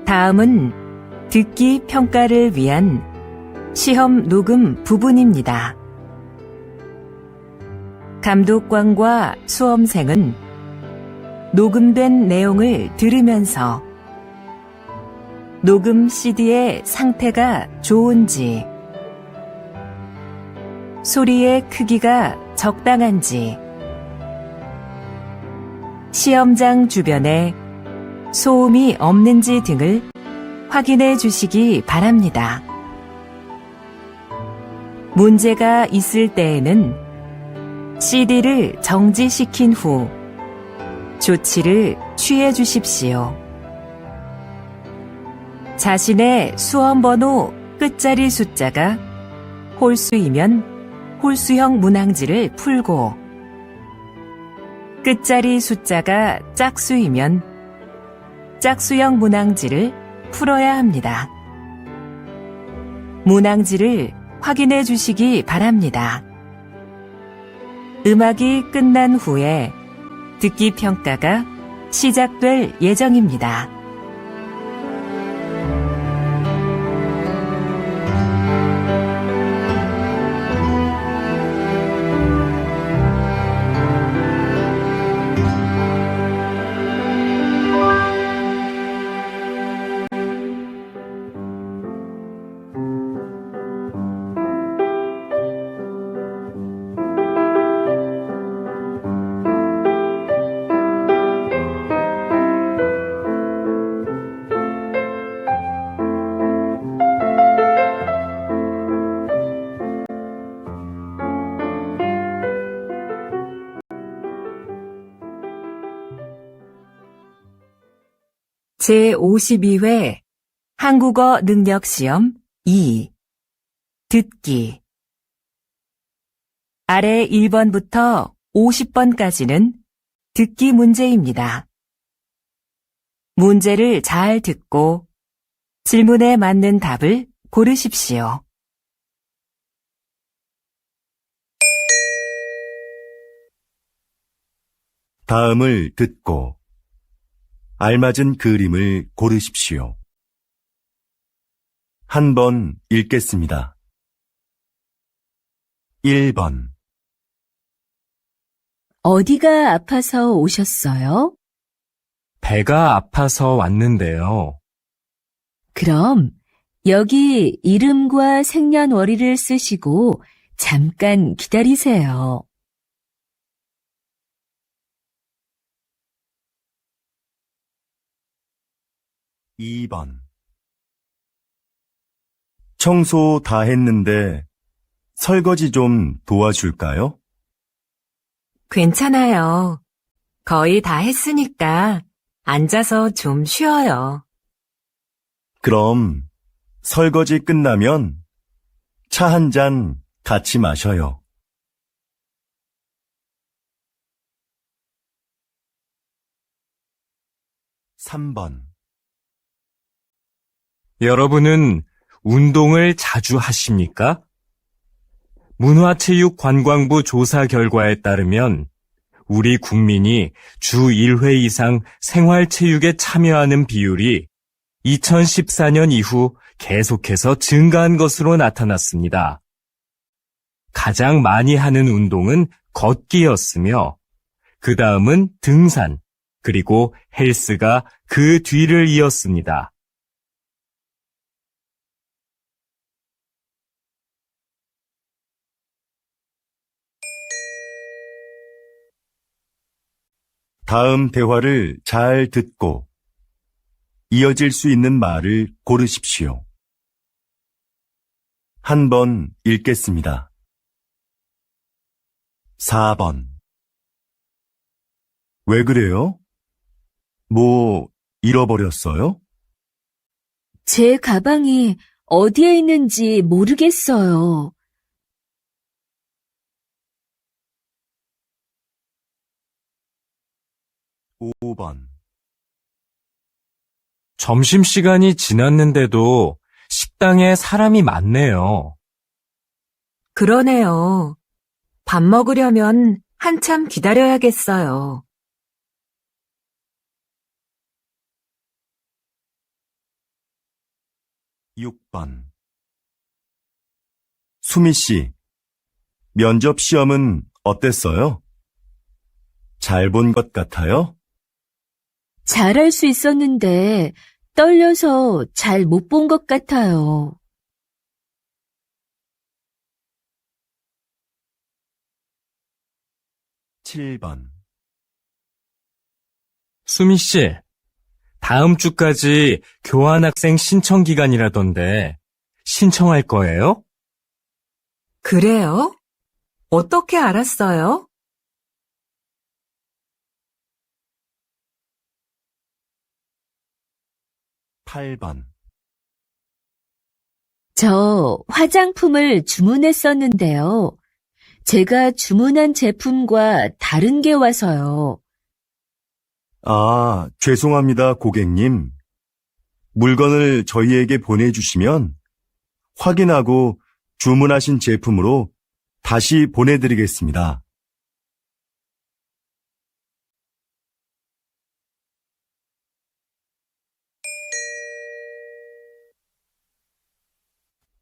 다음은 듣기 평가를 위한 시험 녹음 부분입니다. 감독관과 수험생은 녹음된 내용을 들으면서 녹음 CD의 상태가 좋은지, 소리의 크기가 적당한지, 시험장 주변에 소음이 없는지 등을 확인해 주시기 바랍니다. 문제가 있을 때에는 CD를 정지시킨 후 조치를 취해 주십시오. 자신의 수험번호 끝자리 숫자가 홀수이면 홀수형 문항지를 풀고, 끝자리 숫자가 짝수이면 짝수형 문항지를 풀어야 합니다. 문항지를 확인해 주시기 바랍니다. 음악이 끝난 후에 듣기 평가가 시작될 예정입니다. 제52회 한국어 능력시험 2 듣기. 아래 1번부터 50번까지는 듣기 문제입니다. 문제를 잘 듣고 질문에 맞는 답을 고르십시오. 다음을 듣고 알맞은 그림을 고르십시오. 한 번 읽겠습니다. 1번. 어디가 아파서 오셨어요? 배가 아파서 왔는데요. 그럼 여기 이름과 생년월일을 쓰시고 잠깐 기다리세요. 2번. 청소 다 했는데 설거지 좀 도와줄까요? 괜찮아요. 거의 다 했으니까 앉아서 좀 쉬어요. 그럼 설거지 끝나면 차 한 잔 같이 마셔요. 3번. 여러분은 운동을 자주 하십니까? 문화체육관광부 조사 결과에 따르면 우리 국민이 주 1회 이상 생활체육에 참여하는 비율이 2014년 이후 계속해서 증가한 것으로 나타났습니다. 가장 많이 하는 운동은 걷기였으며 그 다음은 등산, 그리고 헬스가 그 뒤를 이었습니다. 다음 대화를 잘 듣고 이어질 수 있는 말을 고르십시오. 한 번 읽겠습니다. 4번. 왜 그래요? 뭐 잃어버렸어요? 제 가방이 어디에 있는지 모르겠어요. 5번. 점심시간이 지났는데도 식당에 사람이 많네요. 그러네요. 밥 먹으려면 한참 기다려야겠어요. 6번. 수미 씨, 면접 시험은 어땠어요? 잘 본 것 같아요? 잘할 수 있었는데 떨려서 잘 못 본 것 같아요. 7번. 수미 씨, 다음 주까지 교환학생 신청 기간이라던데 신청할 거예요? 그래요? 어떻게 알았어요? 8번. 저 화장품을 주문했었는데요. 제가 주문한 제품과 다른 게 와서요. 아, 죄송합니다, 고객님. 물건을 저희에게 보내주시면 확인하고 주문하신 제품으로 다시 보내드리겠습니다.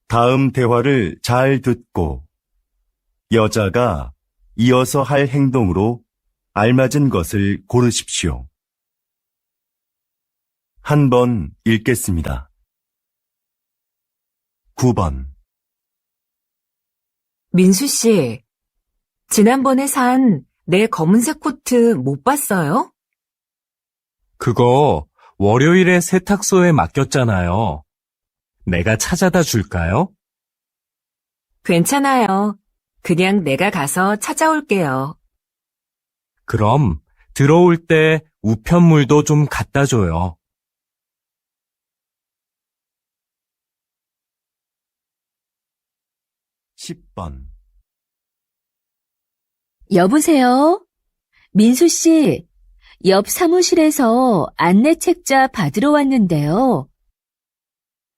다음 대화를 잘 듣고 여자가 이어서 할 행동으로 알맞은 것을 고르십시오. 한 번 읽겠습니다. 9번. 민수 씨, 지난번에 산 내 검은색 코트 못 봤어요? 그거 월요일에 세탁소에 맡겼잖아요. 내가 찾아다 줄까요? 괜찮아요. 그냥 내가 가서 찾아올게요. 그럼 들어올 때 우편물도 좀 갖다 줘요. 10번. 여보세요? 민수 씨, 옆 사무실에서 안내 책자 받으러 왔는데요.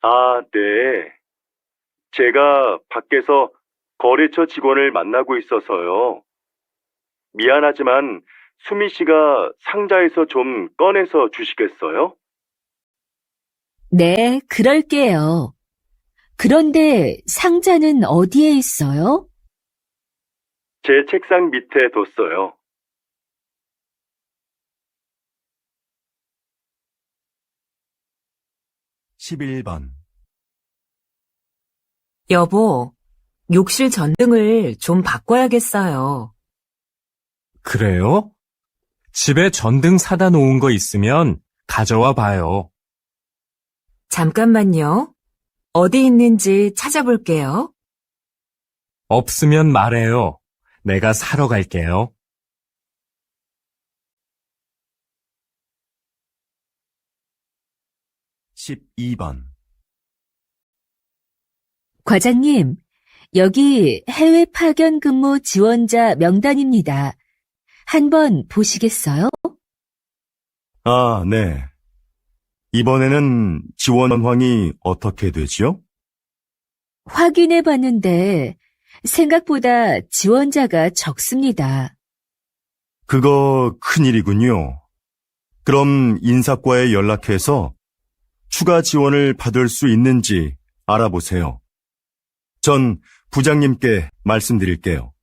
아, 네. 제가 밖에서 거래처 직원을 만나고 있어서요. 미안하지만 수미 씨가 상자에서 좀 꺼내서 주시겠어요? 네, 그럴게요. 그런데 상자는 어디에 있어요? 제 책상 밑에 뒀어요. 11번. 여보, 욕실 전등을 좀 바꿔야겠어요. 그래요? 집에 전등 사다 놓은 거 있으면 가져와 봐요. 잠깐만요. 어디 있는지 찾아볼게요. 없으면 말해요. 내가 사러 갈게요. 12번. 과장님, 여기 해외 파견 근무 지원자 명단입니다. 한번 보시겠어요? 아, 네. 이번에는 지원 상황이 어떻게 되지요? 확인해 봤는데 생각보다 지원자가 적습니다. 그거 큰일이군요. 그럼 인사과에 연락해서 추가 지원을 받을 수 있는지 알아보세요. 전 부장님께 말씀드릴게요.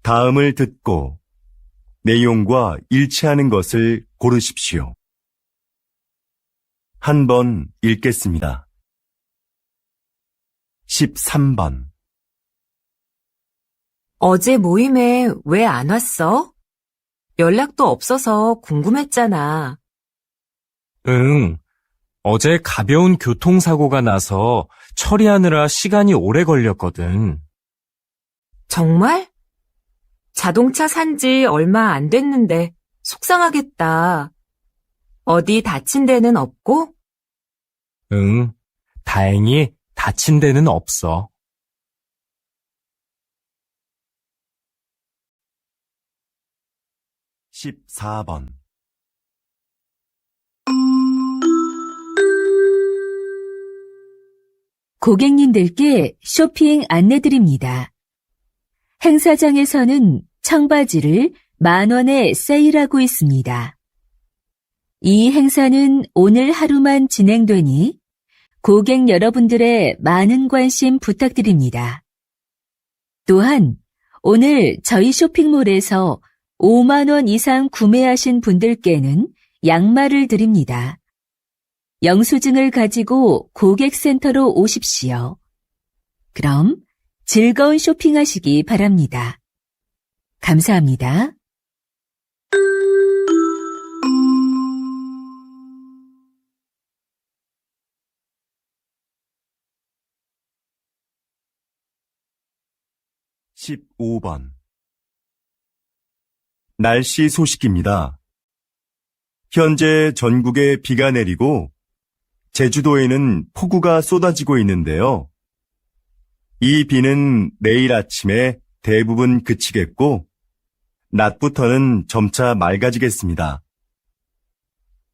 다음을 듣고 내용과 일치하는 것을 고르십시오. 한 번 읽겠습니다. 13번. 어제 모임에 왜 안 왔어? 연락도 없어서 궁금했잖아. 응. 어제 가벼운 교통사고가 나서 처리하느라 시간이 오래 걸렸거든. 정말? 자동차 산 지 얼마 안 됐는데 속상하겠다. 어디 다친 데는 없고? 응. 다행히 다친 데는 없어. 14번. 고객님들께 쇼핑 안내드립니다. 행사장에서는 청바지를 10,000원에 세일하고 있습니다. 이 행사는 오늘 하루만 진행되니 고객 여러분들의 많은 관심 부탁드립니다. 또한 오늘 저희 쇼핑몰에서 5만 원 이상 구매하신 분들께는 양말을 드립니다. 영수증을 가지고 고객센터로 오십시오. 그럼 즐거운 쇼핑하시기 바랍니다. 감사합니다. (15번) 날씨 소식입니다. 현재 전국에 비가 내리고 제주도에는 폭우가 쏟아지고 있는데요. 이 비는 내일 아침에 대부분 그치겠고 낮부터는 점차 맑아지겠습니다.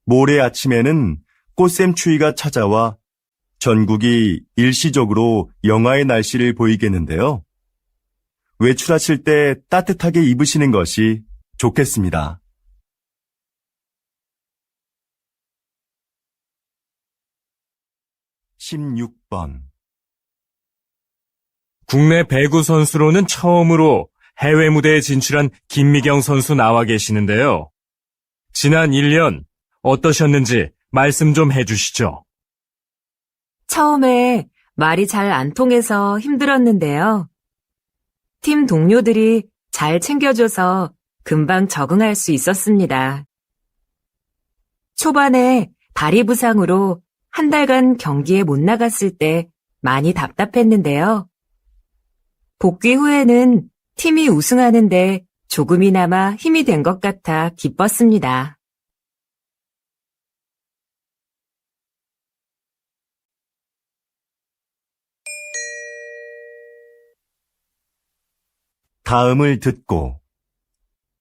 모레 아침에는 꽃샘추위가 찾아와 전국이 일시적으로 영하의 날씨를 보이겠는데요. 외출하실 때 따뜻하게 입으시는 것이 좋겠습니다. (16번) 국내 배구 선수로는 처음으로 해외 무대에 진출한 김미경 선수 나와 계시는데요. 지난 1년 어떠셨는지 말씀 좀 해주시죠. 처음에 말이 잘 안 통해서 힘들었는데요. 팀 동료들이 잘 챙겨줘서 금방 적응할 수 있었습니다. 초반에 다리 부상으로 한 달간 경기에 못 나갔을 때 많이 답답했는데요. 복귀 후에는 팀이 우승하는데 조금이나마 힘이 된 것 같아 기뻤습니다. 다음을 듣고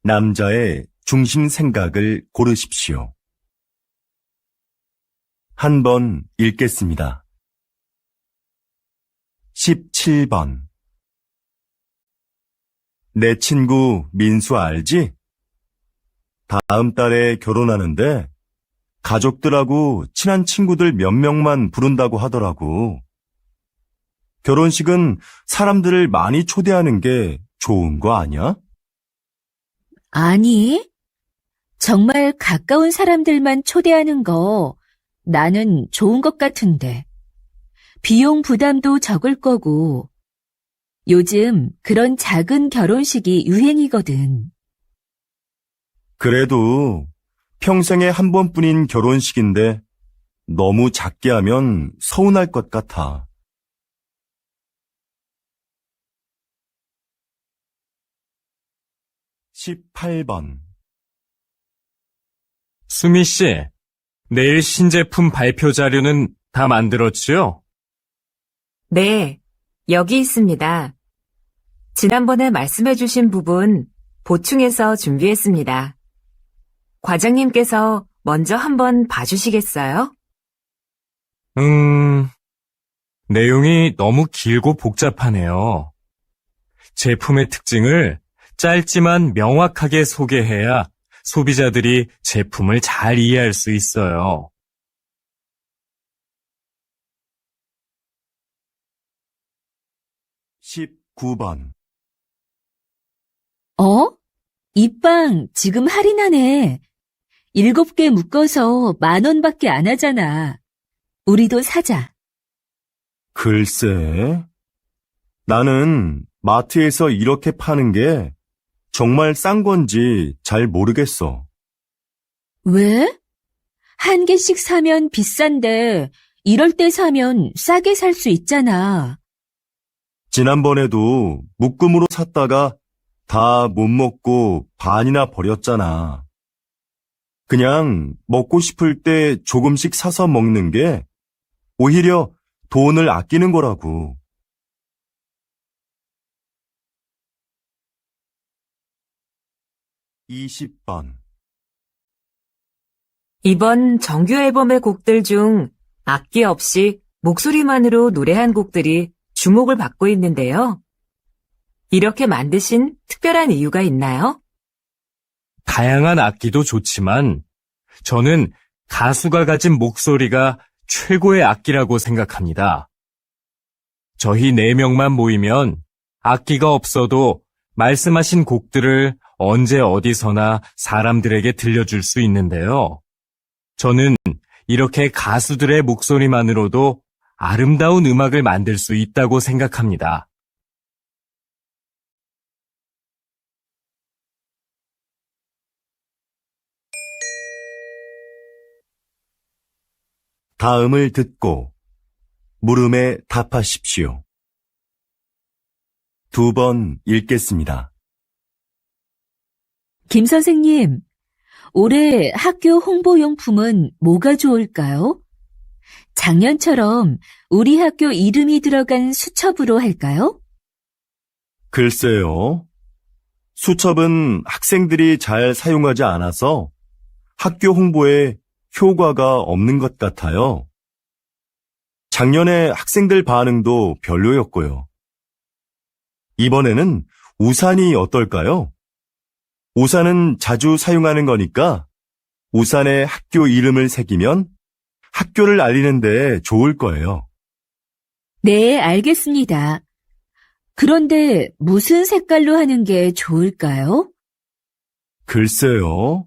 남자의 중심 생각을 고르십시오. 한 번 읽겠습니다. 17번 내 친구 민수 알지? 다음 달에 결혼하는데 가족들하고 친한 친구들 몇 명만 부른다고 하더라고. 결혼식은 사람들을 많이 초대하는 게 좋은 거 아니야? 아니, 정말 가까운 사람들만 초대하는 거 나는 좋은 것 같은데. 비용 부담도 적을 거고, 요즘 그런 작은 결혼식이 유행이거든. 그래도 평생에 한 번뿐인 결혼식인데 너무 작게 하면 서운할 것 같아. 18번 수미 씨, 내일 신제품 발표 자료는 다 만들었지요? 네, 여기 있습니다. 지난번에 말씀해주신 부분 보충해서 준비했습니다. 과장님께서 먼저 한번 봐주시겠어요? 내용이 너무 길고 복잡하네요. 제품의 특징을 짧지만 명확하게 소개해야 소비자들이 제품을 잘 이해할 수 있어요. 19번 이 빵 지금 할인하네. 7개 묶어서 10,000원밖에 안 하잖아. 우리도 사자. 글쎄, 나는 마트에서 이렇게 파는 게 정말 싼 건지 잘 모르겠어. 왜? 한 개씩 사면 비싼데 이럴 때 사면 싸게 살 수 있잖아. 지난번에도 묶음으로 샀다가 다 못 먹고 반이나 버렸잖아. 그냥 먹고 싶을 때 조금씩 사서 먹는 게 오히려 돈을 아끼는 거라고. 20번 이번 정규 앨범의 곡들 중 악기 없이 목소리만으로 노래한 곡들이 주목을 받고 있는데요. 이렇게 만드신 특별한 이유가 있나요? 다양한 악기도 좋지만 저는 가수가 가진 목소리가 최고의 악기라고 생각합니다. 저희 4명만 모이면 악기가 없어도 말씀하신 곡들을 언제 어디서나 사람들에게 들려줄 수 있는데요. 저는 이렇게 가수들의 목소리만으로도 아름다운 음악을 만들 수 있다고 생각합니다. 다음을 듣고 물음에 답하십시오. 2번 읽겠습니다. 김 선생님, 올해 학교 홍보용품은 뭐가 좋을까요? 작년처럼 우리 학교 이름이 들어간 수첩으로 할까요? 글쎄요. 수첩은 학생들이 잘 사용하지 않아서 학교 홍보에 효과가 없는 것 같아요. 작년에 학생들 반응도 별로였고요. 이번에는 우산이 어떨까요? 우산은 자주 사용하는 거니까 우산에 학교 이름을 새기면 학교를 알리는 데 좋을 거예요. 네, 알겠습니다. 그런데 무슨 색깔로 하는 게 좋을까요? 글쎄요.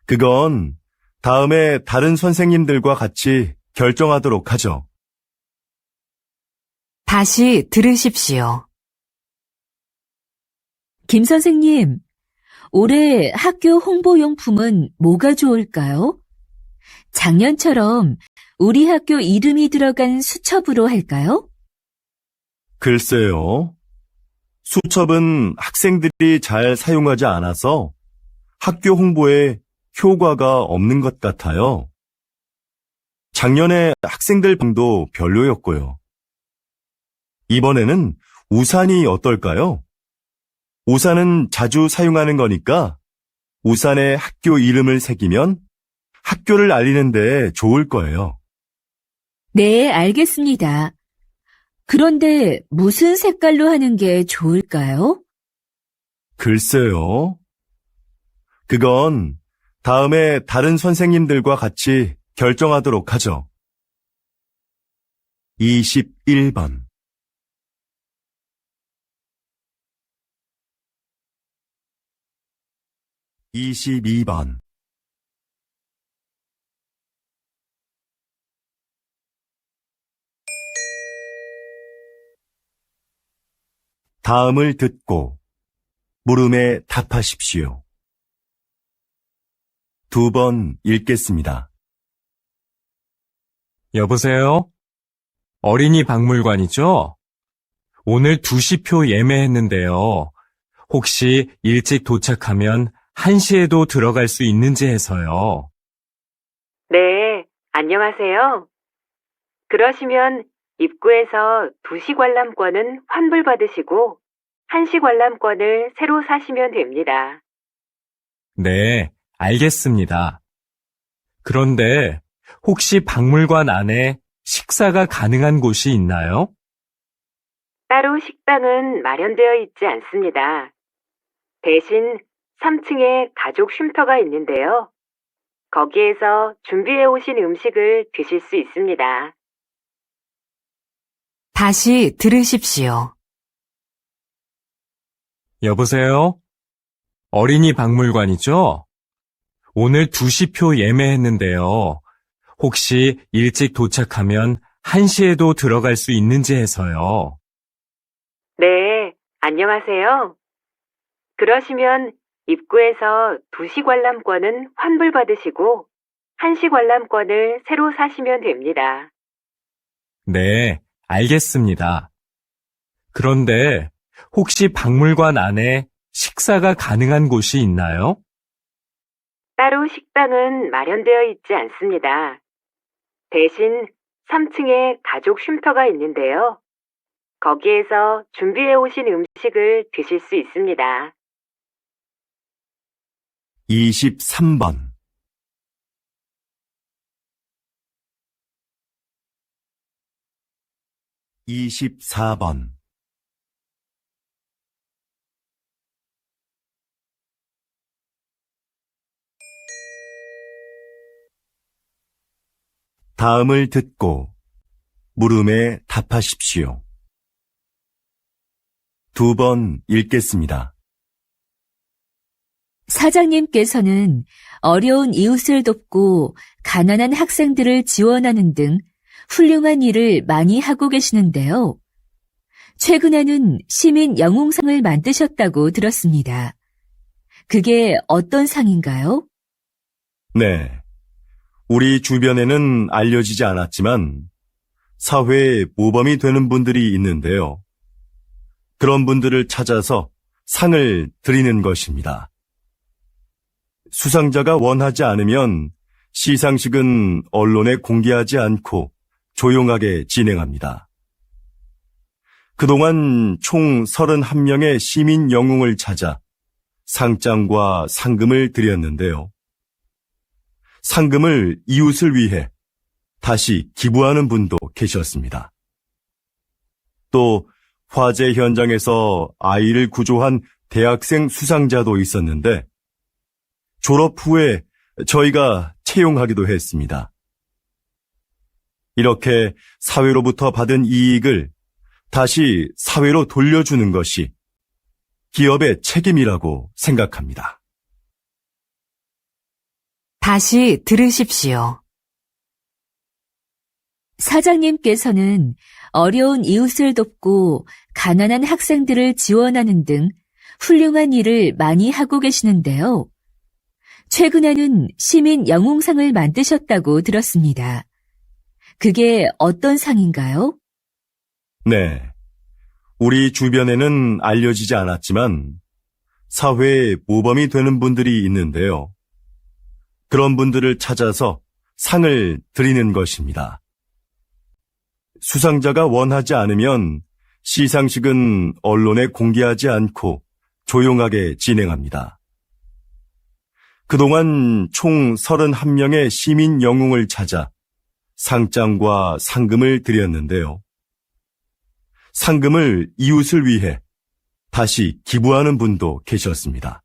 그건 다음에 다른 선생님들과 같이 결정하도록 하죠. 다시 들으십시오. 김 선생님, 올해 학교 홍보용품은 뭐가 좋을까요? 작년처럼 우리 학교 이름이 들어간 수첩으로 할까요? 글쎄요. 수첩은 학생들이 잘 사용하지 않아서 학교 홍보에 효과가 없는 것 같아요. 작년에 학생들 반응도 별로였고요. 이번에는 우산이 어떨까요? 우산은 자주 사용하는 거니까 우산에 학교 이름을 새기면 학교를 알리는 데 좋을 거예요. 네, 알겠습니다. 그런데 무슨 색깔로 하는 게 좋을까요? 글쎄요. 그건 다음에 다른 선생님들과 같이 결정하도록 하죠. 21번 22번 다음을 듣고 물음에 답하십시오. 2번 읽겠습니다. 여보세요? 어린이 박물관이죠? 오늘 2시표 예매했는데요. 혹시 일찍 도착하면 1시에도 들어갈 수 있는지 해서요. 네, 안녕하세요. 그러시면 입구에서 2시 관람권은 환불받으시고 1시 관람권을 새로 사시면 됩니다. 네, 알겠습니다. 그런데 혹시 박물관 안에 식사가 가능한 곳이 있나요? 따로 식당은 마련되어 있지 않습니다. 대신 3층에 가족 쉼터가 있는데요. 거기에서 준비해 오신 음식을 드실 수 있습니다. 다시 들으십시오. 여보세요? 어린이 박물관이죠? 오늘 2시표 예매했는데요. 혹시 일찍 도착하면 1시에도 들어갈 수 있는지 해서요. 네, 안녕하세요. 그러시면 입구에서 2시 관람권은 환불받으시고 1시 관람권을 새로 사시면 됩니다. 네, 알겠습니다. 그런데 혹시 박물관 안에 식사가 가능한 곳이 있나요? 따로 식당은 마련되어 있지 않습니다. 대신 3층에 가족 쉼터가 있는데요. 거기에서 준비해 오신 음식을 드실 수 있습니다. 23번 24번 다음을 듣고 물음에 답하십시오. 2번 읽겠습니다. 사장님께서는 어려운 이웃을 돕고 가난한 학생들을 지원하는 등 훌륭한 일을 많이 하고 계시는데요. 최근에는 시민 영웅상을 만드셨다고 들었습니다. 그게 어떤 상인가요? 네. 우리 주변에는 알려지지 않았지만 사회에 모범이 되는 분들이 있는데요. 그런 분들을 찾아서 상을 드리는 것입니다. 수상자가 원하지 않으면 시상식은 언론에 공개하지 않고 조용하게 진행합니다. 그동안 총 31명의 시민 영웅을 찾아 상장과 상금을 드렸는데요. 상금을 이웃을 위해 다시 기부하는 분도 계셨습니다. 또 화재 현장에서 아이를 구조한 대학생 수상자도 있었는데 졸업 후에 저희가 채용하기도 했습니다. 이렇게 사회로부터 받은 이익을 다시 사회로 돌려주는 것이 기업의 책임이라고 생각합니다. 다시 들으십시오. 사장님께서는 어려운 이웃을 돕고 가난한 학생들을 지원하는 등 훌륭한 일을 많이 하고 계시는데요. 최근에는 시민 영웅상을 만드셨다고 들었습니다. 그게 어떤 상인가요? 네. 우리 주변에는 알려지지 않았지만 사회에 모범이 되는 분들이 있는데요. 그런 분들을 찾아서 상을 드리는 것입니다. 수상자가 원하지 않으면 시상식은 언론에 공개하지 않고 조용하게 진행합니다. 그동안 총 31명의 시민 영웅을 찾아 상장과 상금을 드렸는데요. 상금을 이웃을 위해 다시 기부하는 분도 계셨습니다.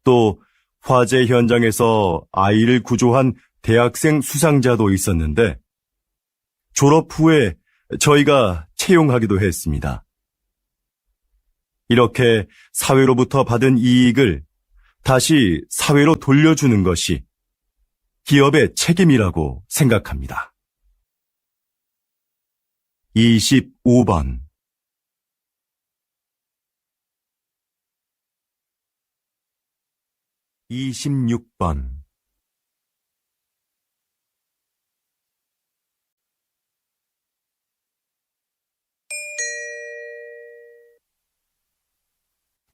또 화재 현장에서 아이를 구조한 대학생 수상자도 있었는데 졸업 후에 저희가 채용하기도 했습니다. 이렇게 사회로부터 받은 이익을 다시 사회로 돌려주는 것이 기업의 책임이라고 생각합니다. 25번 26번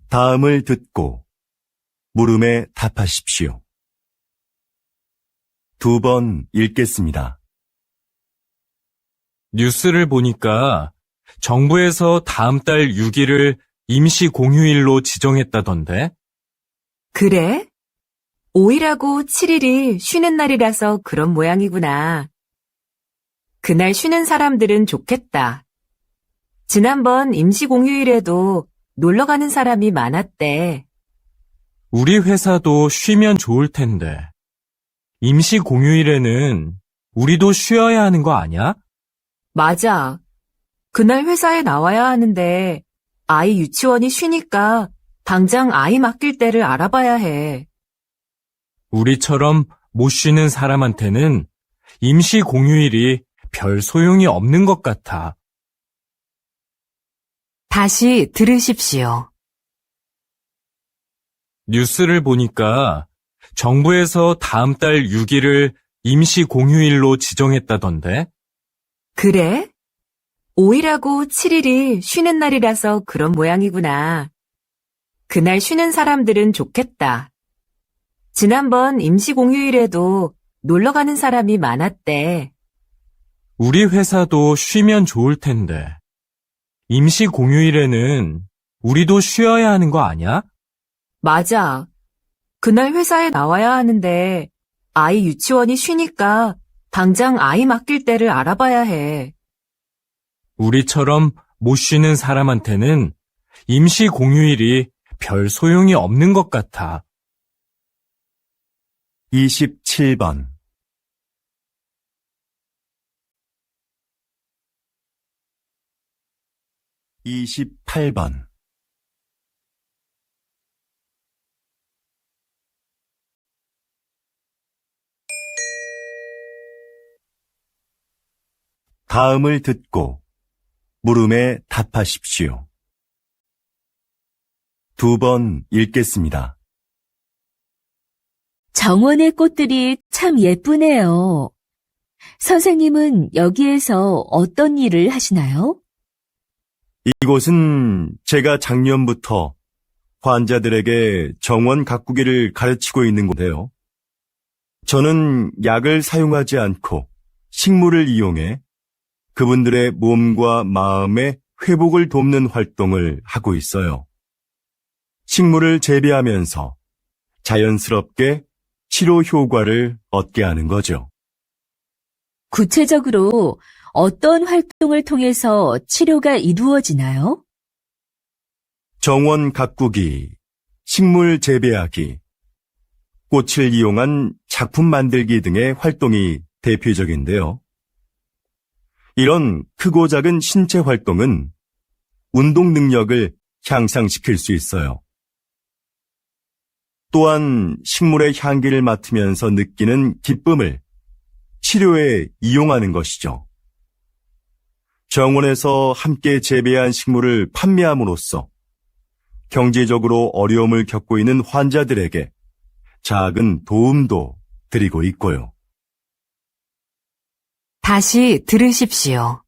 다음을 듣고 물음에 답하십시오. 2번 읽겠습니다. 뉴스를 보니까 정부에서 다음 달 6일을 임시 공휴일로 지정했다던데? 그래? 5일하고 7일이 쉬는 날이라서 그런 모양이구나. 그날 쉬는 사람들은 좋겠다. 지난번 임시공휴일에도 놀러 가는 사람이 많았대. 우리 회사도 쉬면 좋을 텐데. 임시 공휴일에는 우리도 쉬어야 하는 거 아니야? 맞아. 그날 회사에 나와야 하는데 아이 유치원이 쉬니까 당장 아이 맡길 때를 알아봐야 해. 우리처럼 못 쉬는 사람한테는 임시 공휴일이 별 소용이 없는 것 같아. 다시 들으십시오. 뉴스를 보니까 정부에서 다음 달 6일을 임시 공휴일로 지정했다던데? 그래? 5일하고 7일이 쉬는 날이라서 그런 모양이구나. 그날 쉬는 사람들은 좋겠다. 지난번 임시공휴일에도 놀러 가는 사람이 많았대. 우리 회사도 쉬면 좋을 텐데. 임시 공휴일에는 우리도 쉬어야 하는 거 아니야? 맞아. 그날 회사에 나와야 하는데 아이 유치원이 쉬니까 당장 아이 맡길 때를 알아봐야 해. 우리처럼 못 쉬는 사람한테는 임시 공휴일이 별 소용이 없는 것 같아. 27번 28번. 다음을 듣고 물음에 답하십시오. 2번 읽겠습니다. 정원의 꽃들이 참 예쁘네요. 선생님은 여기에서 어떤 일을 하시나요? 이곳은 제가 작년부터 환자들에게 정원 가꾸기를 가르치고 있는 곳인데요. 저는 약을 사용하지 않고 식물을 이용해 그분들의 몸과 마음의 회복을 돕는 활동을 하고 있어요. 식물을 재배하면서 자연스럽게 치료 효과를 얻게 하는 거죠. 구체적으로 어떤 활동을 통해서 치료가 이루어지나요? 정원 가꾸기, 식물 재배하기, 꽃을 이용한 작품 만들기 등의 활동이 대표적인데요. 이런 크고 작은 신체 활동은 운동 능력을 향상시킬 수 있어요. 또한 식물의 향기를 맡으면서 느끼는 기쁨을 치료에 이용하는 것이죠. 정원에서 함께 재배한 식물을 판매함으로써 경제적으로 어려움을 겪고 있는 환자들에게 작은 도움도 드리고 있고요. 다시 들으십시오.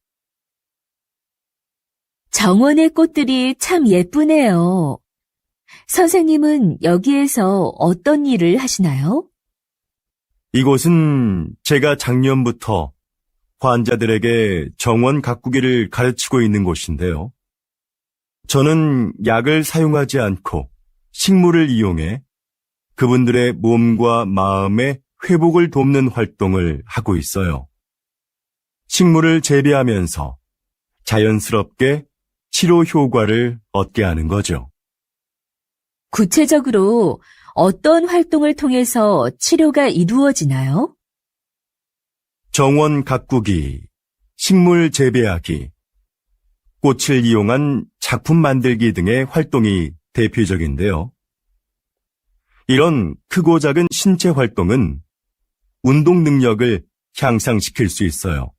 정원의 꽃들이 참 예쁘네요. 선생님은 여기에서 어떤 일을 하시나요? 이곳은 제가 작년부터 환자들에게 정원 가꾸기를 가르치고 있는 곳인데요. 저는 약을 사용하지 않고 식물을 이용해 그분들의 몸과 마음의 회복을 돕는 활동을 하고 있어요. 식물을 재배하면서 자연스럽게 치료 효과를 얻게 하는 거죠. 구체적으로 어떤 활동을 통해서 치료가 이루어지나요? 정원 가꾸기, 식물 재배하기, 꽃을 이용한 작품 만들기 등의 활동이 대표적인데요. 이런 크고 작은 신체 활동은 운동 능력을 향상시킬 수 있어요.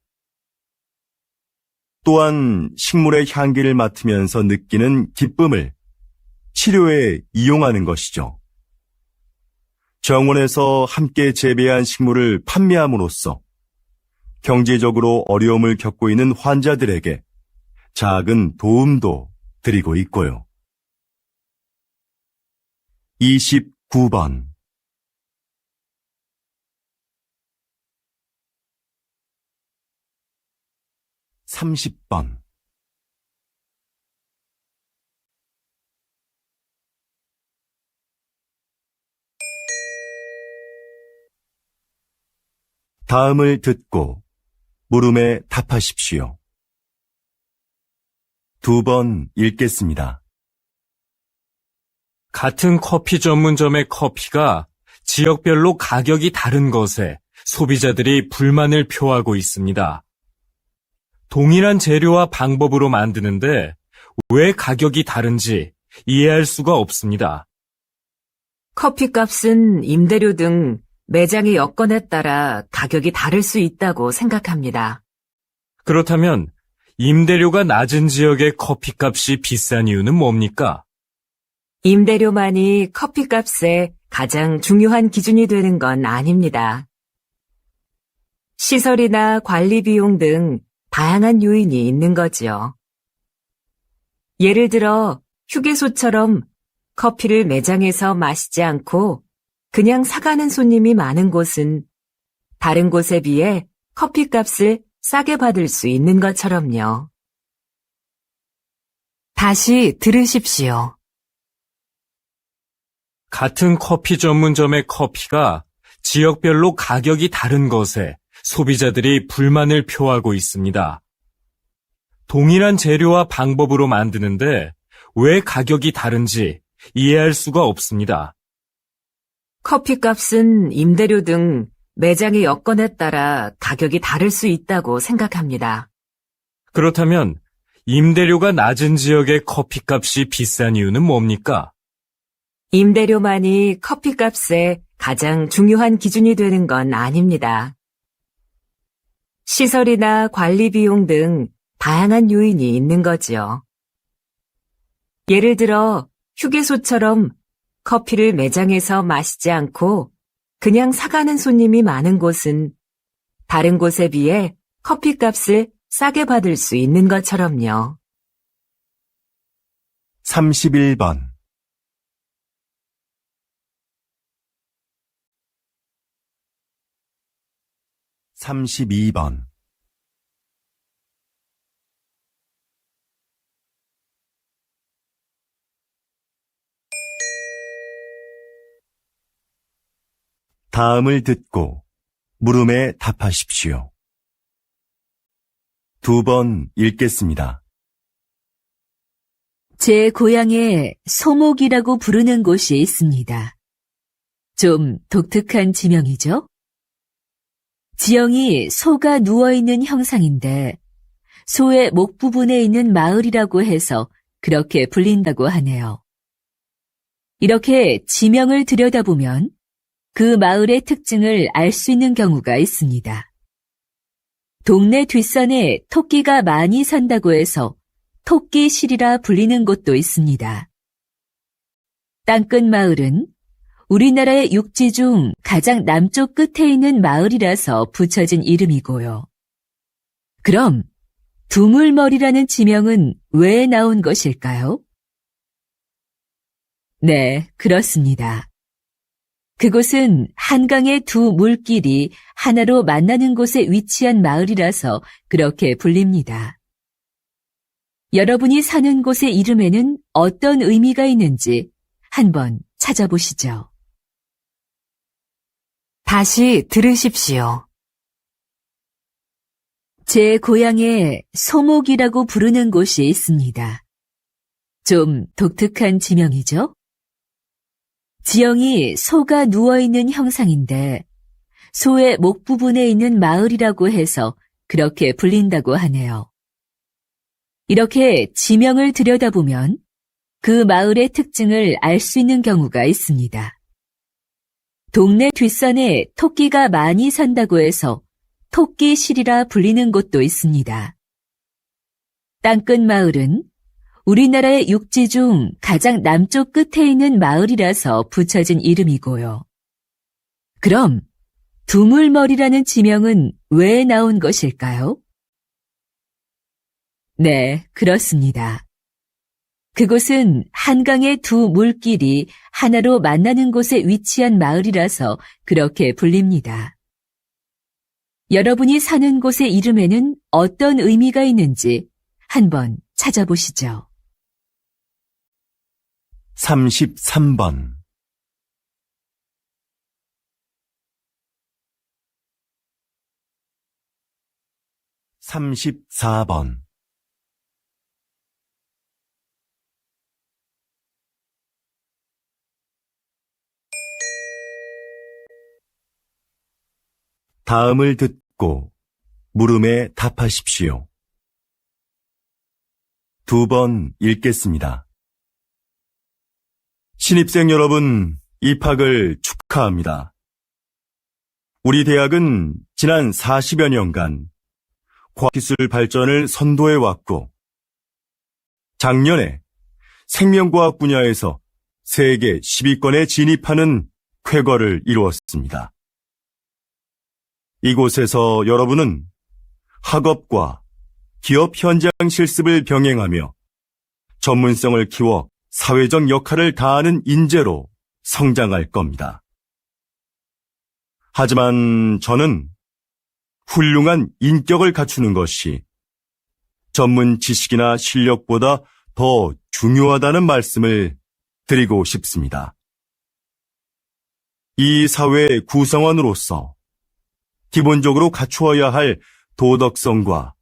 또한 식물의 향기를 맡으면서 느끼는 기쁨을 치료에 이용하는 것이죠. 정원에서 함께 재배한 식물을 판매함으로써 경제적으로 어려움을 겪고 있는 환자들에게 작은 도움도 드리고 있고요. 29번. (30번) 다음을 듣고 물음에 답하십시오. 2번 읽겠습니다. 같은 커피 전문점의 커피가 지역별로 가격이 다른 것에 소비자들이 불만을 표하고 있습니다. 동일한 재료와 방법으로 만드는데 왜 가격이 다른지 이해할 수가 없습니다. 커피값은 임대료 등 매장의 여건에 따라 가격이 다를 수 있다고 생각합니다. 그렇다면 임대료가 낮은 지역의 커피값이 비싼 이유는 뭡니까? 임대료만이 커피값의 가장 중요한 기준이 되는 건 아닙니다. 시설이나 관리 비용 등 다양한 요인이 있는 거지요. 예를 들어 휴게소처럼 커피를 매장에서 마시지 않고 그냥 사가는 손님이 많은 곳은 다른 곳에 비해 커피값을 싸게 받을 수 있는 것처럼요. 다시 들으십시오. 같은 커피 전문점의 커피가 지역별로 가격이 다른 것에 소비자들이 불만을 표하고 있습니다. 동일한 재료와 방법으로 만드는데 왜 가격이 다른지 이해할 수가 없습니다. 커피값은 임대료 등 매장의 여건에 따라 가격이 다를 수 있다고 생각합니다. 그렇다면 임대료가 낮은 지역의 커피값이 비싼 이유는 뭡니까? 임대료만이 커피값의 가장 중요한 기준이 되는 건 아닙니다. 시설이나 관리 비용 등 다양한 요인이 있는 거지요. 예를 들어 휴게소처럼 커피를 매장에서 마시지 않고 그냥 사가는 손님이 많은 곳은 다른 곳에 비해 커피값을 싸게 받을 수 있는 것처럼요. 31번. 32번. 다음을 듣고 물음에 답하십시오. 2번 읽겠습니다. 제 고향에 소목이라고 부르는 곳이 있습니다. 좀 독특한 지명이죠? 지형이 소가 누워있는 형상인데 소의 목 부분에 있는 마을이라고 해서 그렇게 불린다고 하네요. 이렇게 지명을 들여다보면 그 마을의 특징을 알 수 있는 경우가 있습니다. 동네 뒷산에 토끼가 많이 산다고 해서 토끼실이라 불리는 곳도 있습니다. 땅끝 마을은 우리나라의 육지 중 가장 남쪽 끝에 있는 마을이라서 붙여진 이름이고요. 그럼 두물머리라는 지명은 왜 나온 것일까요? 네, 그렇습니다. 그곳은 한강의 두 물길이 하나로 만나는 곳에 위치한 마을이라서 그렇게 불립니다. 여러분이 사는 곳의 이름에는 어떤 의미가 있는지 한번 찾아보시죠. 다시 들으십시오. 제 고향에 소목이라고 부르는 곳이 있습니다. 좀 독특한 지명이죠? 지형이 소가 누워있는 형상인데 소의 목 부분에 있는 마을이라고 해서 그렇게 불린다고 하네요. 이렇게 지명을 들여다보면 그 마을의 특징을 알 수 있는 경우가 있습니다. 동네 뒷산에 토끼가 많이 산다고 해서 토끼실이라 불리는 곳도 있습니다. 땅끝 마을은 우리나라의 육지 중 가장 남쪽 끝에 있는 마을이라서 붙여진 이름이고요. 그럼 두물머리라는 지명은 왜 나온 것일까요? 네, 그렇습니다. 그곳은 한강의 두 물길이 하나로 만나는 곳에 위치한 마을이라서 그렇게 불립니다. 여러분이 사는 곳의 이름에는 어떤 의미가 있는지 한번 찾아보시죠. 33번. 34번. 다음을 듣고 물음에 답하십시오. 2번 읽겠습니다. 신입생 여러분, 입학을 축하합니다. 우리 대학은 지난 40여 년간 과학기술 발전을 선도해왔고, 작년에 생명과학 분야에서 세계 10위권에 진입하는 쾌거를 이루었습니다. 이곳에서 여러분은 학업과 기업 현장 실습을 병행하며 전문성을 키워 사회적 역할을 다하는 인재로 성장할 겁니다. 하지만 저는 훌륭한 인격을 갖추는 것이 전문 지식이나 실력보다 더 중요하다는 말씀을 드리고 싶습니다. 이 사회의 구성원으로서 기본적으로 갖추어야 할 도덕성과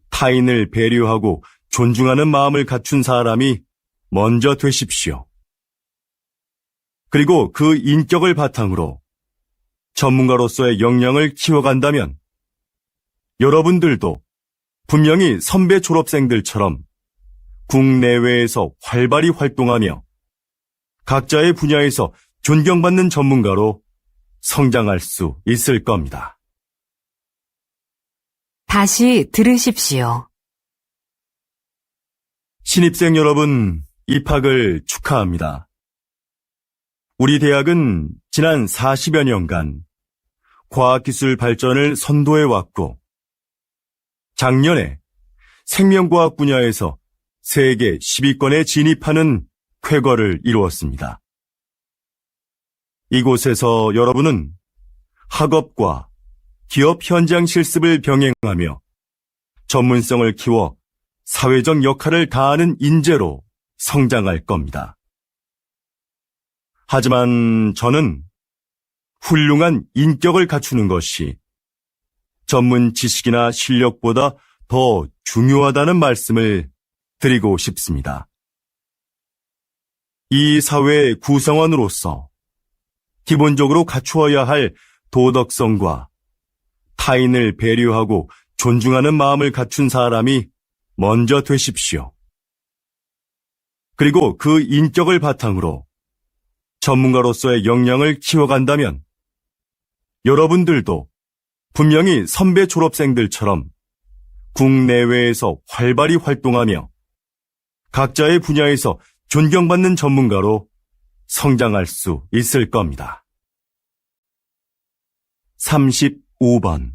타인을 배려하고 존중하는 마음을 갖춘 사람이 먼저 되십시오. 그리고 그 인격을 바탕으로 전문가로서의 역량을 키워간다면 여러분들도 분명히 선배 졸업생들처럼 국내외에서 활발히 활동하며 각자의 분야에서 존경받는 전문가로 성장할 수 있을 겁니다. 다시 들으십시오. 신입생 여러분, 입학을 축하합니다. 우리 대학은 지난 40여 년간 과학기술 발전을 선도해왔고, 작년에 생명과학 분야에서 세계 10위권에 진입하는 쾌거를 이루었습니다. 이곳에서 여러분은 학업과 기업 현장 실습을 병행하며 전문성을 키워 사회적 역할을 다하는 인재로 성장할 겁니다. 하지만 저는 훌륭한 인격을 갖추는 것이 전문 지식이나 실력보다 더 중요하다는 말씀을 드리고 싶습니다. 이 사회의 구성원으로서 기본적으로 갖추어야 할 도덕성과 타인을 배려하고 존중하는 마음을 갖춘 사람이 먼저 되십시오. 그리고 그 인격을 바탕으로 전문가로서의 역량을 키워간다면 여러분들도 분명히 선배 졸업생들처럼 국내외에서 활발히 활동하며 각자의 분야에서 존경받는 전문가로 성장할 수 있을 겁니다. 35번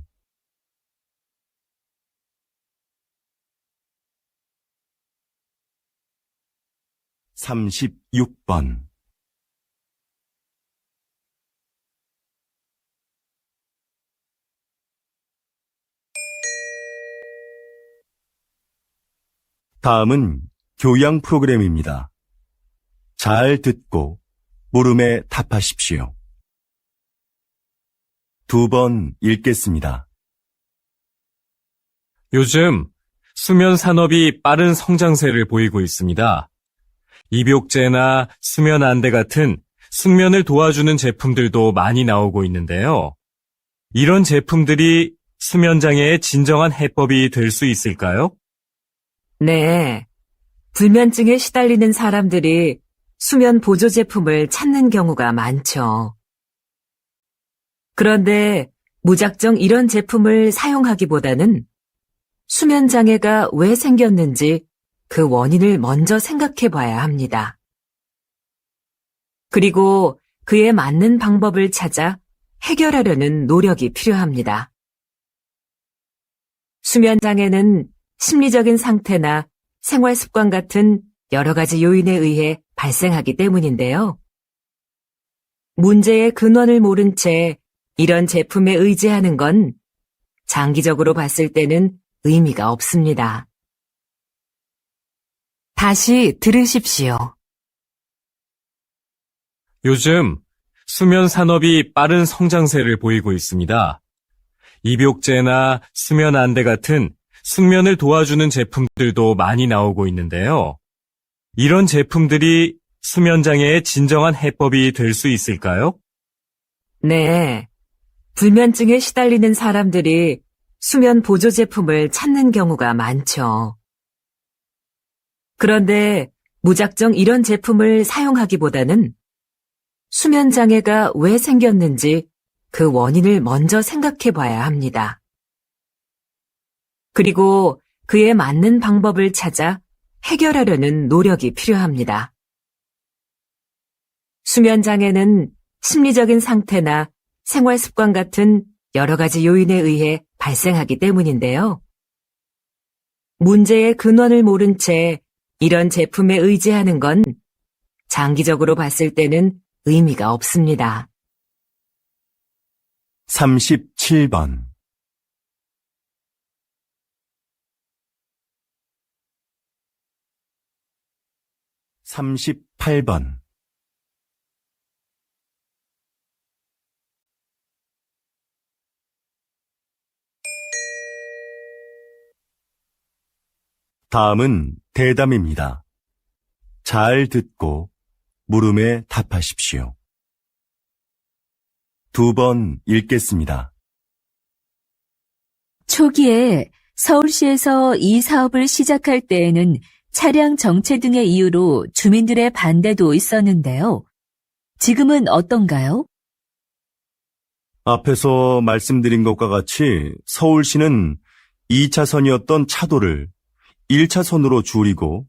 36번 다음은 교양 프로그램입니다. 잘 듣고 물음에 답하십시오. 2번 읽겠습니다. 요즘 수면 산업이 빠른 성장세를 보이고 있습니다. 입욕제나 수면 안대 같은 숙면을 도와주는 제품들도 많이 나오고 있는데요. 이런 제품들이 수면 장애의 진정한 해법이 될 수 있을까요? 네. 불면증에 시달리는 사람들이 수면 보조 제품을 찾는 경우가 많죠. 그런데 무작정 이런 제품을 사용하기보다는 수면 장애가 왜 생겼는지 그 원인을 먼저 생각해 봐야 합니다. 그리고 그에 맞는 방법을 찾아 해결하려는 노력이 필요합니다. 수면 장애는 심리적인 상태나 생활 습관 같은 여러 가지 요인에 의해 발생하기 때문인데요. 문제의 근원을 모른 채 이런 제품에 의지하는 건 장기적으로 봤을 때는 의미가 없습니다. 다시 들으십시오. 요즘 수면 산업이 빠른 성장세를 보이고 있습니다. 입욕제나 수면 안대 같은 숙면을 도와주는 제품들도 많이 나오고 있는데요. 이런 제품들이 수면 장애의 진정한 해법이 될 수 있을까요? 네. 불면증에 시달리는 사람들이 수면 보조 제품을 찾는 경우가 많죠. 그런데 무작정 이런 제품을 사용하기보다는 수면 장애가 왜 생겼는지 그 원인을 먼저 생각해 봐야 합니다. 그리고 그에 맞는 방법을 찾아 해결하려는 노력이 필요합니다. 수면 장애는 심리적인 상태나 생활 습관 같은 여러 가지 요인에 의해 발생하기 때문인데요. 문제의 근원을 모른 채 이런 제품에 의지하는 건 장기적으로 봤을 때는 의미가 없습니다. 37번 38번 다음은 대담입니다. 잘 듣고 물음에 답하십시오. 2번 읽겠습니다. 초기에 서울시에서 이 사업을 시작할 때에는 차량 정체 등의 이유로 주민들의 반대도 있었는데요. 지금은 어떤가요? 앞에서 말씀드린 것과 같이 서울시는 2차선이었던 차도를 1차선으로 줄이고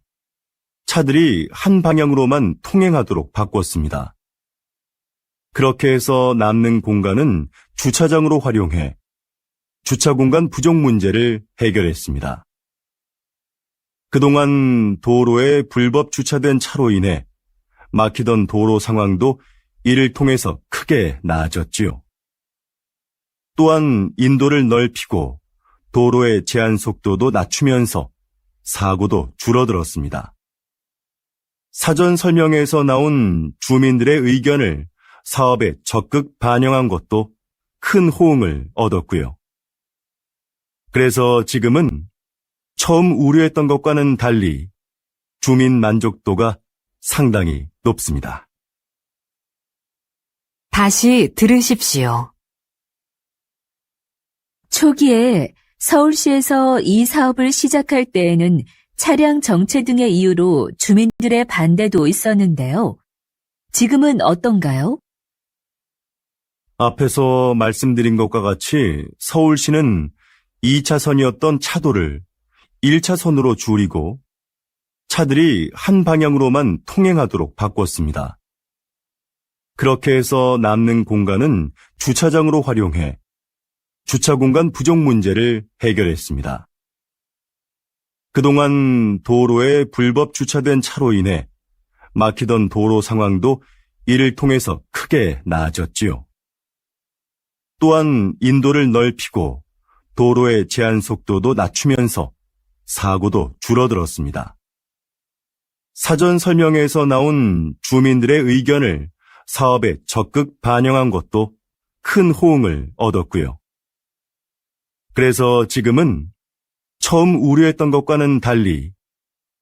차들이 한 방향으로만 통행하도록 바꿨습니다. 그렇게 해서 남는 공간은 주차장으로 활용해 주차 공간 부족 문제를 해결했습니다. 그동안 도로에 불법 주차된 차로 인해 막히던 도로 상황도 이를 통해서 크게 나아졌지요. 또한 인도를 넓히고 도로의 제한 속도도 낮추면서 사고도 줄어들었습니다. 사전 설명회에서 나온 주민들의 의견을 사업에 적극 반영한 것도 큰 호응을 얻었고요. 그래서 지금은 처음 우려했던 것과는 달리 주민 만족도가 상당히 높습니다. 다시 들으십시오. 초기에 서울시에서 이 사업을 시작할 때에는 차량 정체 등의 이유로 주민들의 반대도 있었는데요. 지금은 어떤가요? 앞에서 말씀드린 것과 같이 서울시는 2차선이었던 차도를 1차선으로 줄이고 차들이 한 방향으로만 통행하도록 바꿨습니다. 그렇게 해서 남는 공간은 주차장으로 활용해 주차 공간 부족 문제를 해결했습니다. 그동안 도로에 불법 주차된 차로 인해 막히던 도로 상황도 이를 통해서 크게 나아졌지요. 또한 인도를 넓히고 도로의 제한 속도도 낮추면서 사고도 줄어들었습니다. 사전 설명회에서 나온 주민들의 의견을 사업에 적극 반영한 것도 큰 호응을 얻었고요. 그래서 지금은 처음 우려했던 것과는 달리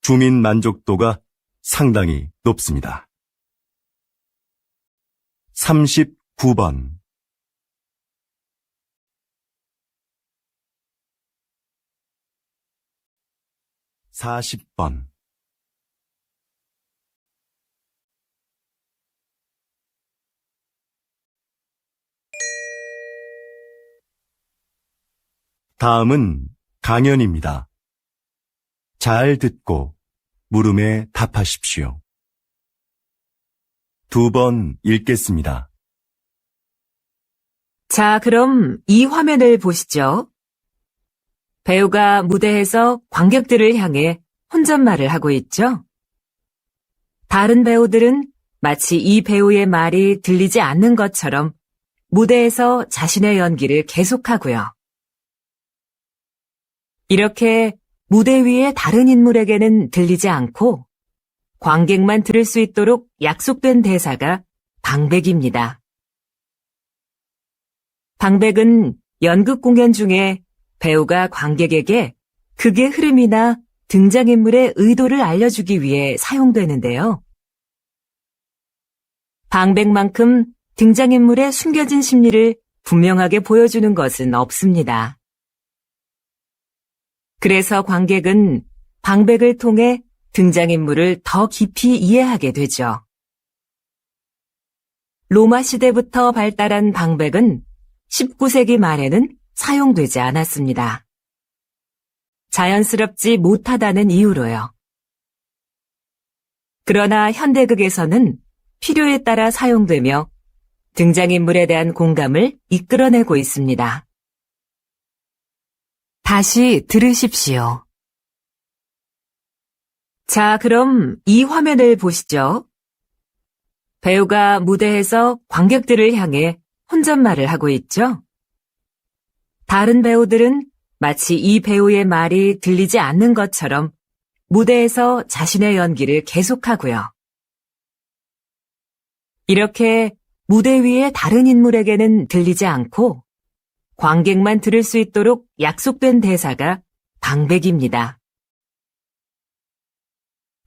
주민 만족도가 상당히 높습니다. 39번 40번 다음은 강연입니다. 잘 듣고 물음에 답하십시오. 2번 읽겠습니다. 자, 그럼 이 화면을 보시죠. 배우가 무대에서 관객들을 향해 혼잣말을 하고 있죠. 다른 배우들은 마치 이 배우의 말이 들리지 않는 것처럼 무대에서 자신의 연기를 계속하고요. 이렇게 무대 위의 다른 인물에게는 들리지 않고 관객만 들을 수 있도록 약속된 대사가 방백입니다. 방백은 연극 공연 중에 배우가 관객에게 극의 흐름이나 등장인물의 의도를 알려주기 위해 사용되는데요. 방백만큼 등장인물의 숨겨진 심리를 분명하게 보여주는 것은 없습니다. 그래서 관객은 방백을 통해 등장인물을 더 깊이 이해하게 되죠. 로마 시대부터 발달한 방백은 19세기 말에는 사용되지 않았습니다. 자연스럽지 못하다는 이유로요. 그러나 현대극에서는 필요에 따라 사용되며 등장인물에 대한 공감을 이끌어내고 있습니다. 다시 들으십시오. 자, 그럼 이 화면을 보시죠. 배우가 무대에서 관객들을 향해 혼잣말을 하고 있죠. 다른 배우들은 마치 이 배우의 말이 들리지 않는 것처럼 무대에서 자신의 연기를 계속하고요. 이렇게 무대 위의 다른 인물에게는 들리지 않고 관객만 들을 수 있도록 약속된 대사가 방백입니다.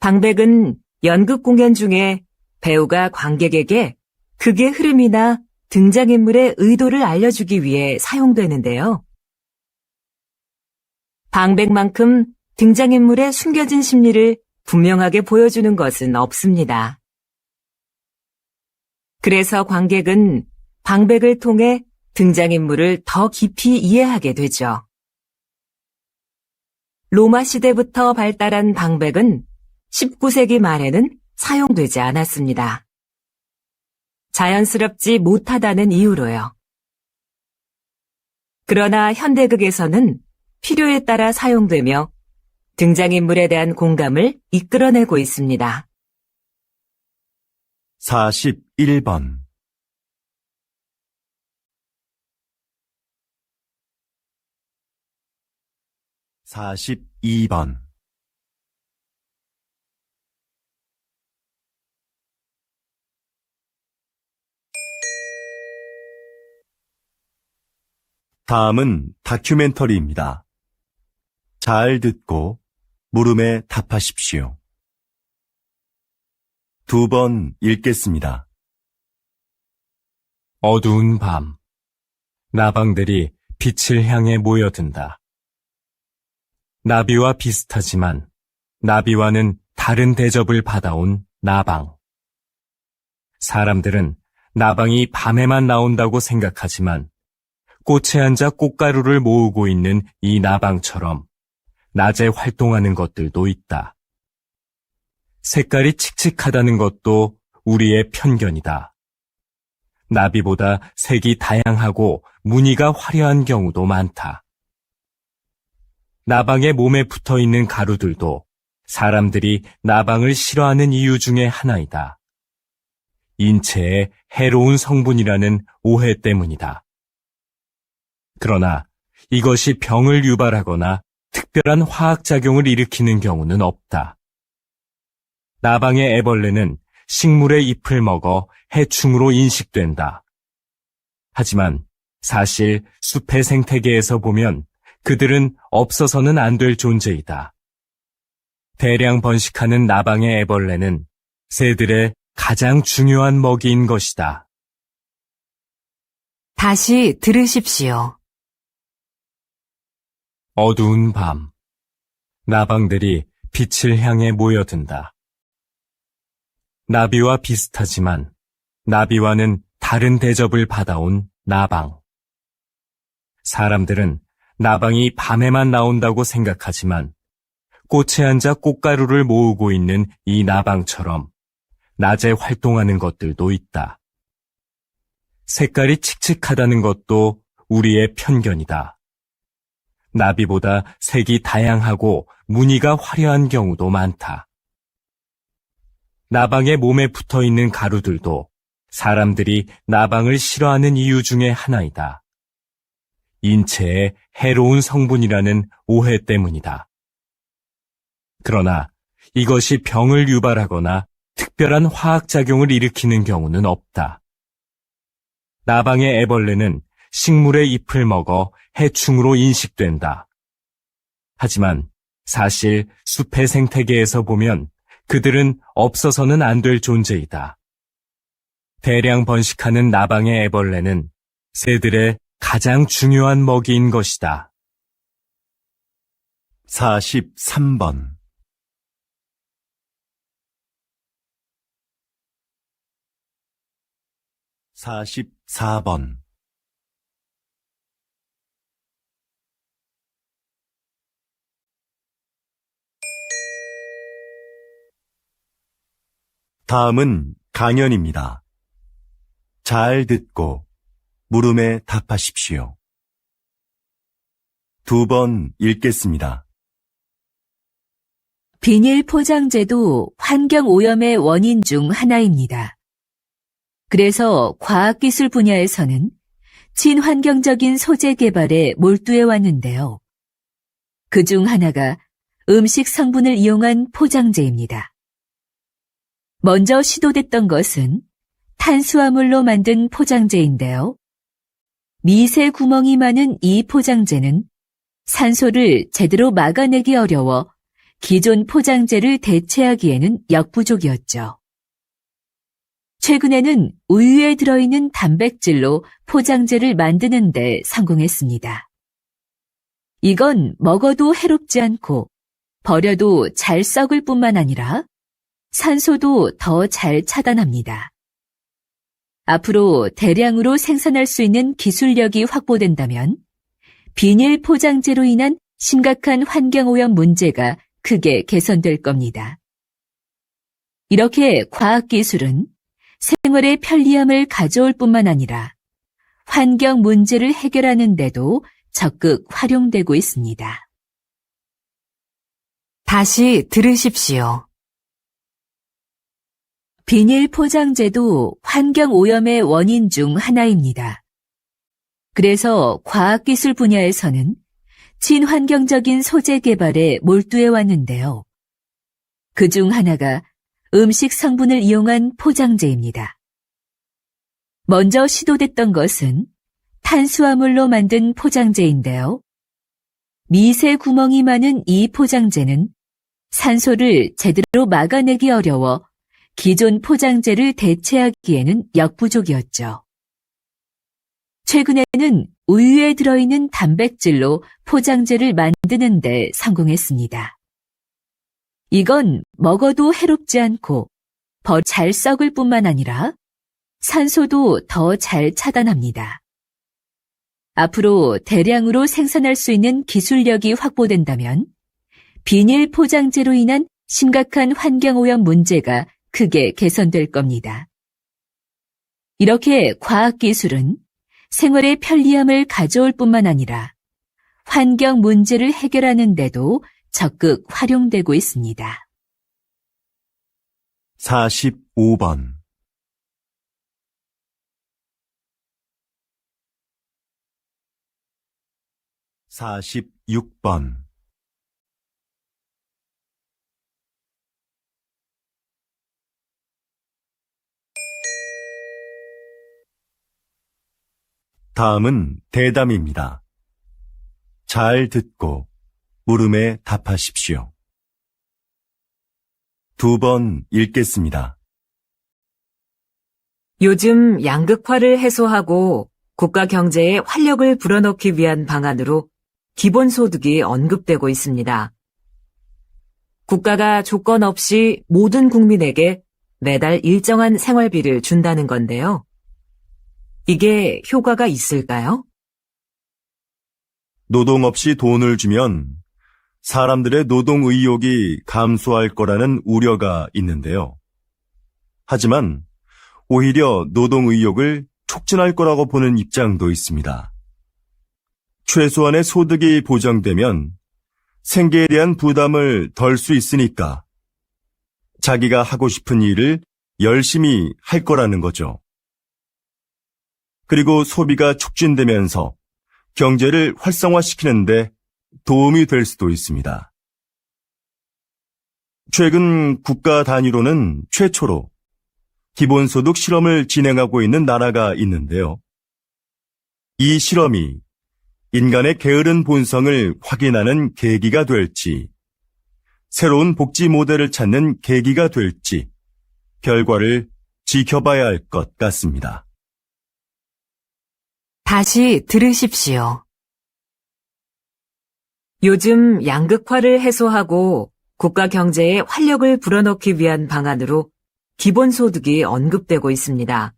방백은 연극 공연 중에 배우가 관객에게 극의 흐름이나 등장인물의 의도를 알려주기 위해 사용되는데요. 방백만큼 등장인물의 숨겨진 심리를 분명하게 보여주는 것은 없습니다. 그래서 관객은 방백을 통해 등장인물을 더 깊이 이해하게 되죠. 로마 시대부터 발달한 방백은 19세기 말에는 사용되지 않았습니다. 자연스럽지 못하다는 이유로요. 그러나 현대극에서는 필요에 따라 사용되며 등장인물에 대한 공감을 이끌어내고 있습니다. 41번 42번 다음은 다큐멘터리입니다. 잘 듣고 물음에 답하십시오. 2번 읽겠습니다. 어두운 밤. 나방들이 빛을 향해 모여든다. 나비와 비슷하지만 나비와는 다른 대접을 받아온 나방. 사람들은 나방이 밤에만 나온다고 생각하지만 꽃에 앉아 꽃가루를 모으고 있는 이 나방처럼 낮에 활동하는 것들도 있다. 색깔이 칙칙하다는 것도 우리의 편견이다. 나비보다 색이 다양하고 무늬가 화려한 경우도 많다. 나방의 몸에 붙어 있는 가루들도 사람들이 나방을 싫어하는 이유 중에 하나이다. 인체에 해로운 성분이라는 오해 때문이다. 그러나 이것이 병을 유발하거나 특별한 화학작용을 일으키는 경우는 없다. 나방의 애벌레는 식물의 잎을 먹어 해충으로 인식된다. 하지만 사실 숲의 생태계에서 보면 그들은 없어서는 안 될 존재이다. 대량 번식하는 나방의 애벌레는 새들의 가장 중요한 먹이인 것이다. 다시 들으십시오. 어두운 밤. 나방들이 빛을 향해 모여든다. 나비와 비슷하지만 나비와는 다른 대접을 받아온 나방. 사람들은 나방이 밤에만 나온다고 생각하지만 꽃에 앉아 꽃가루를 모으고 있는 이 나방처럼 낮에 활동하는 것들도 있다. 색깔이 칙칙하다는 것도 우리의 편견이다. 나비보다 색이 다양하고 무늬가 화려한 경우도 많다. 나방의 몸에 붙어 있는 가루들도 사람들이 나방을 싫어하는 이유 중에 하나이다. 인체에 해로운 성분이라는 오해 때문이다. 그러나 이것이 병을 유발하거나 특별한 화학작용을 일으키는 경우는 없다. 나방의 애벌레는 식물의 잎을 먹어 해충으로 인식된다. 하지만 사실 숲의 생태계에서 보면 그들은 없어서는 안 될 존재이다. 대량 번식하는 나방의 애벌레는 새들의 가장 중요한 먹이인 것이다. 43번 44번 다음은 강연입니다. 잘 듣고 물음에 답하십시오. 2번 읽겠습니다. 비닐 포장재도 환경 오염의 원인 중 하나입니다. 그래서 과학기술 분야에서는 친환경적인 소재 개발에 몰두해 왔는데요. 그중 하나가 음식 성분을 이용한 포장재입니다. 먼저 시도됐던 것은 탄수화물로 만든 포장재인데요. 미세 구멍이 많은 이 포장재는 산소를 제대로 막아내기 어려워 기존 포장재를 대체하기에는 역부족이었죠. 최근에는 우유에 들어있는 단백질로 포장재를 만드는 데 성공했습니다. 이건 먹어도 해롭지 않고 버려도 잘 썩을 뿐만 아니라 산소도 더 잘 차단합니다. 앞으로 대량으로 생산할 수 있는 기술력이 확보된다면 비닐 포장재로 인한 심각한 환경오염 문제가 크게 개선될 겁니다. 이렇게 과학기술은 생활의 편리함을 가져올 뿐만 아니라 환경 문제를 해결하는 데도 적극 활용되고 있습니다. 다시 들으십시오. 비닐 포장재도 환경오염의 원인 중 하나입니다. 그래서 과학기술 분야에서는 친환경적인 소재 개발에 몰두해 왔는데요. 그중 하나가 음식 성분을 이용한 포장재입니다. 먼저 시도됐던 것은 탄수화물로 만든 포장재인데요. 미세 구멍이 많은 이 포장재는 산소를 제대로 막아내기 어려워 기존 포장재를 대체하기에는 역부족이었죠. 최근에는 우유에 들어있는 단백질로 포장재를 만드는 데 성공했습니다. 이건 먹어도 해롭지 않고 잘 썩을 뿐만 아니라 산소도 더 잘 차단합니다. 앞으로 대량으로 생산할 수 있는 기술력이 확보된다면 비닐 포장재로 인한 심각한 환경오염 문제가 크게 개선될 겁니다. 이렇게 과학기술은 생활의 편리함을 가져올 뿐만 아니라 환경 문제를 해결하는 데도 적극 활용되고 있습니다. 45번 46번 다음은 대담입니다. 잘 듣고 물음에 답하십시오. 2번 읽겠습니다. 요즘 양극화를 해소하고 국가 경제에 활력을 불어넣기 위한 방안으로 기본소득이 언급되고 있습니다. 국가가 조건 없이 모든 국민에게 매달 일정한 생활비를 준다는 건데요. 이게 효과가 있을까요? 노동 없이 돈을 주면 사람들의 노동 의욕이 감소할 거라는 우려가 있는데요. 하지만 오히려 노동 의욕을 촉진할 거라고 보는 입장도 있습니다. 최소한의 소득이 보장되면 생계에 대한 부담을 덜 수 있으니까 자기가 하고 싶은 일을 열심히 할 거라는 거죠. 그리고 소비가 촉진되면서 경제를 활성화시키는데 도움이 될 수도 있습니다. 최근 국가 단위로는 최초로 기본소득 실험을 진행하고 있는 나라가 있는데요. 이 실험이 인간의 게으른 본성을 확인하는 계기가 될지, 새로운 복지 모델을 찾는 계기가 될지 결과를 지켜봐야 할 것 같습니다. 다시 들으십시오. 요즘 양극화를 해소하고 국가 경제에 활력을 불어넣기 위한 방안으로 기본소득이 언급되고 있습니다.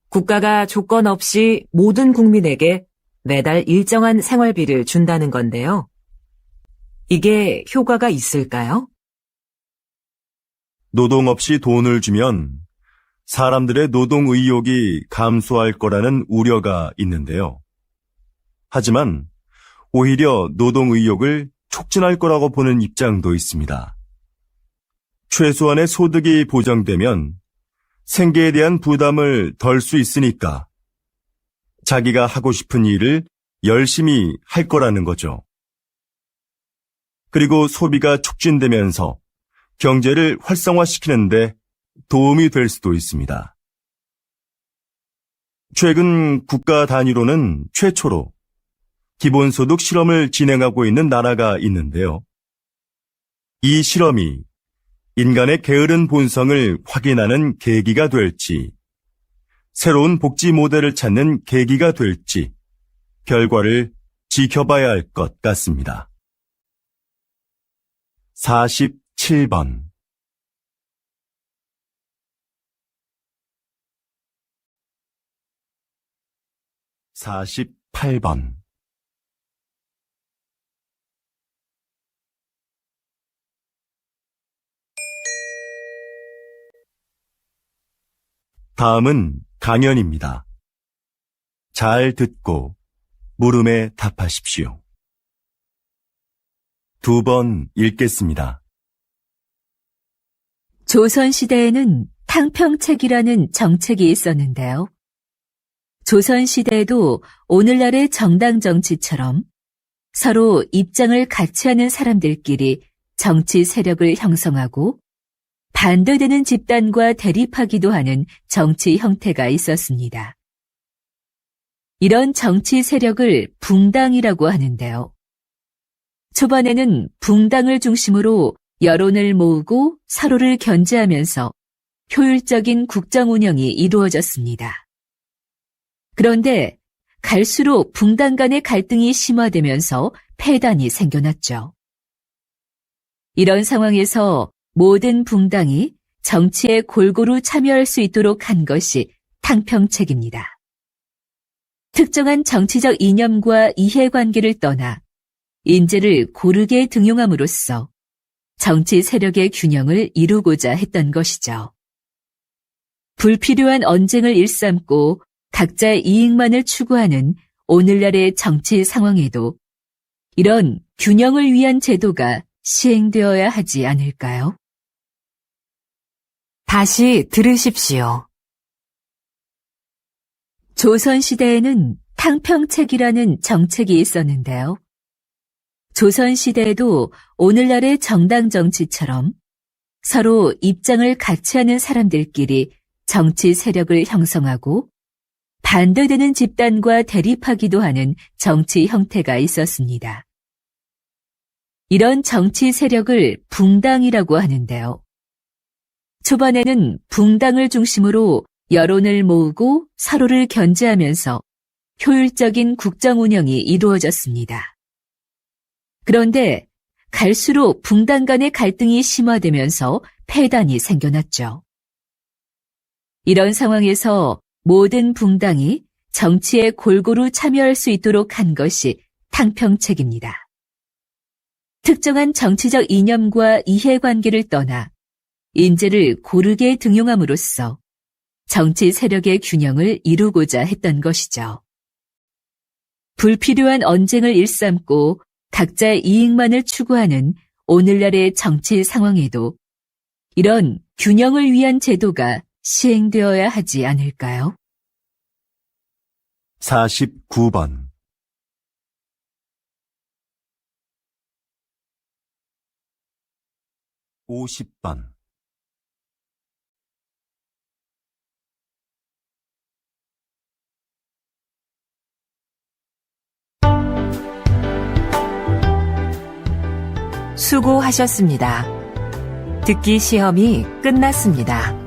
국가가 조건 없이 모든 국민에게 매달 일정한 생활비를 준다는 건데요. 이게 효과가 있을까요? 노동 없이 돈을 주면 사람들의 노동 의욕이 감소할 거라는 우려가 있는데요. 하지만 오히려 노동 의욕을 촉진할 거라고 보는 입장도 있습니다. 최소한의 소득이 보장되면 생계에 대한 부담을 덜 수 있으니까 자기가 하고 싶은 일을 열심히 할 거라는 거죠. 그리고 소비가 촉진되면서 경제를 활성화시키는데 도움이 될 수도 있습니다. 최근 국가 단위로는 최초로 기본소득 실험을 진행하고 있는 나라가 있는데요. 이 실험이 인간의 게으른 본성을 확인하는 계기가 될지, 새로운 복지 모델을 찾는 계기가 될지 결과를 지켜봐야 할 것 같습니다. 47번 48번 다음은 강연입니다. 잘 듣고 물음에 답하십시오. 2번 읽겠습니다. 조선시대에는 탕평책이라는 정책이 있었는데요. 조선시대에도 오늘날의 정당 정치처럼 서로 입장을 같이 하는 사람들끼리 정치 세력을 형성하고 반대되는 집단과 대립하기도 하는 정치 형태가 있었습니다. 이런 정치 세력을 붕당이라고 하는데요. 초반에는 붕당을 중심으로 여론을 모으고 서로를 견제하면서 효율적인 국정 운영이 이루어졌습니다. 그런데 갈수록 붕당 간의 갈등이 심화되면서 폐단이 생겨났죠. 이런 상황에서 모든 붕당이 정치에 골고루 참여할 수 있도록 한 것이 탕평책입니다. 특정한 정치적 이념과 이해관계를 떠나 인재를 고르게 등용함으로써 정치 세력의 균형을 이루고자 했던 것이죠. 불필요한 언쟁을 일삼고 각자의 이익만을 추구하는 오늘날의 정치 상황에도 이런 균형을 위한 제도가 시행되어야 하지 않을까요? 다시 들으십시오. 조선시대에는 탕평책이라는 정책이 있었는데요. 조선시대에도 오늘날의 정당 정치처럼 서로 입장을 같이 하는 사람들끼리 정치 세력을 형성하고 반대되는 집단과 대립하기도 하는 정치 형태가 있었습니다. 이런 정치 세력을 붕당이라고 하는데요. 초반에는 붕당을 중심으로 여론을 모으고 서로를 견제하면서 효율적인 국정 운영이 이루어졌습니다. 그런데 갈수록 붕당 간의 갈등이 심화되면서 폐단이 생겨났죠. 이런 상황에서 모든 붕당이 정치에 골고루 참여할 수 있도록 한 것이 탕평책입니다. 특정한 정치적 이념과 이해관계를 떠나 인재를 고르게 등용함으로써 정치 세력의 균형을 이루고자 했던 것이죠. 불필요한 언쟁을 일삼고 각자의 이익만을 추구하는 오늘날의 정치 상황에도 이런 균형을 위한 제도가 시행되어야 하지 않을까요? 49번 50번 수고하셨습니다. 듣기 시험이 끝났습니다.